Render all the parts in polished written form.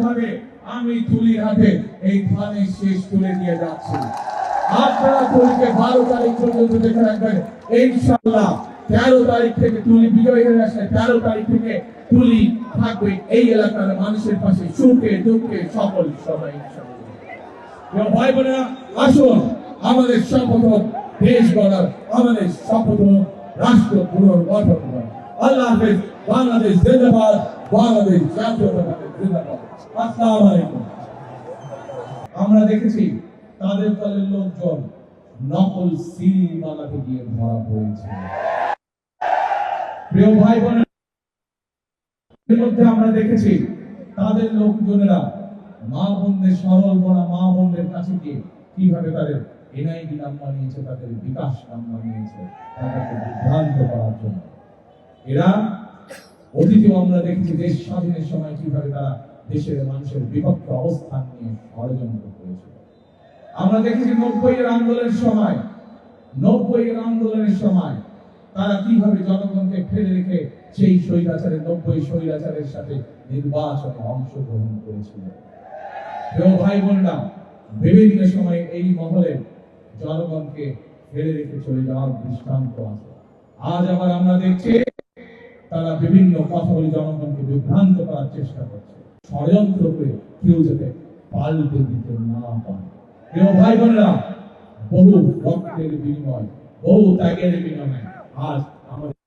ভাবে আমি তুলির হাতে এই ধানের শেষ তুলে দিয়ে যাচ্ছি। আপনারা তুলিকে 12 তারিখ পর্যন্ত দেখে রাখবেন। ইনশাআল্লাহ 13 তারিখ থেকে তুলি বিজয় হয়ে আসলে 13 তারিখ থেকে তুলি থাকবে এই এলাকার মানুষের পাশে, সুখে দুঃখে সকল সময় ইনশাআল্লাহ। ভাই বোনেরা, আসুন আমাদের শপথ হোক দেশ গড়ার, আমাদের শপথ হোক রাষ্ট্র পুনর্গঠন করার। আল্লাহ হাফেজ। বাংলাদেশ জিন্দাবাদ, বাংলাদেশ জাতীয়তাবাদী জিন্দাবাদ। আসসালামু আলাইকুম। আমরা দেখেছি তাদের দলের লোকজন নকল সিল বানাতে গিয়ে ধরা পড়েছে। প্রিয় ভাই বোনেরা, এর মধ্যে আমরা দেখেছি তাদের লোকজনেরা মা বোনদের, সরল বড়া মা বোনদের কাছে গিয়ে কিভাবে তাদের এনআইডি নাম্বার নিয়েছে, তাদের বিকাশ নাম্বার নিয়েছে তাদেরকে বিভ্রান্ত করার জন্য। এরা অতীতেও আমরা দেখেছি দেশ স্বাধীনের সময় কিভাবে তারা দেশের মানুষের বিপক্ষে অবস্থান নিয়ে ষড়যন্ত্র করেছিল। আমরা দেখেছি 90-এর আন্দোলনের সময় তারা কিভাবে জনগণকে ফেলে রেখে সেই স্বৈরাচারের 90 স্বৈরাচারের সাথে নির্বাচনে অংশগ্রহণ করেছিল। প্রিয় ভাই বোনেরা, বিভিন্ন সময় এই মহলে জনগণকে ফেলে রেখে চলে যাওয়ার দৃষ্টান্ত আছে। আজ আবার আমরা দেখছি তারা বিভিন্ন কথা বলে জনগণকে বিভ্রান্ত করার চেষ্টা করছে, ষড়যন্ত্র করে কেউ যাতে পাল্টে দিতে না পারে। প্রিয় ভাই বোনেরা, বহু রক্তের বিনিময়, বহু ত্যাগের বিনিময়ে আজ আমাদের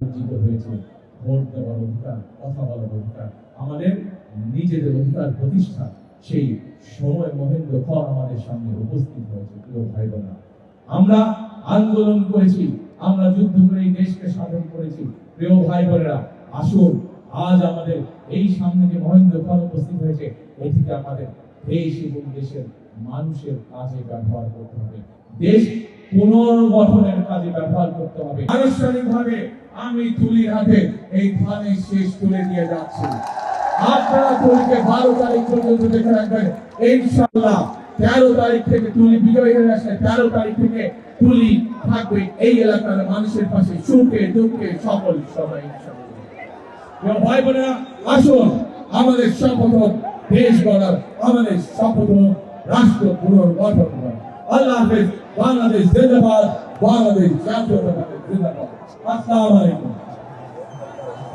অর্জিত হয়েছে ভোট দেওয়ার অধিকার, কথা বলার অধিকার, আমাদের নিজেদের অধিকার প্রতিষ্ঠা। সেই সময় মহেন্দ্র কর আমাদের সামনে উপস্থিত হয়েছে। প্রিয় ভাই বোনেরা, আমরা আন্দোলন করেছি, আমরা যুদ্ধ করে এই দেশকে স্বাধীন করেছি। প্রিয় ভাই বোনেরা, আসুন আজ আমাদের এই সামনে যে মহেন্দ্র কর উপস্থিত হয়েছে, এটিকে আমাদের দেশ এবং দেশের মানুষের কাজে ব্যবহার করতে হবে, দেশ পুনর্গঠনের কাজে ব্যবহার করতে হবে। আনুষ্ঠানিকভাবে আমি তুলির হাতে এই ধানের শেষ তুলে দিয়ে যাচ্ছি। আপনারা তুলিকে 12 তারিখ পর্যন্ত দেখে রাখবেন। ইনশাআল্লাহ 13 তারিখ থেকে তুলি বিজয় হয়ে আসলে 13 তারিখ থেকে তুলি থাকবে এই এলাকার মানুষের পাশে, সুখে দুঃখে সকল সময় ইনশাআল্লাহ। ভাই বোনেরা, আসুন আমাদের শপথ হোক দেশ গড়ার, আমাদের শপথ হোক রাষ্ট্র পুনর্গঠন করার। আল্লাহ হাফেজ। বাংলাদেশ জিন্দাবাদ, বাংলাদেশ জাতীয়তাবাদী জিন্দাবাদ। আসসালামু আলাইকুম।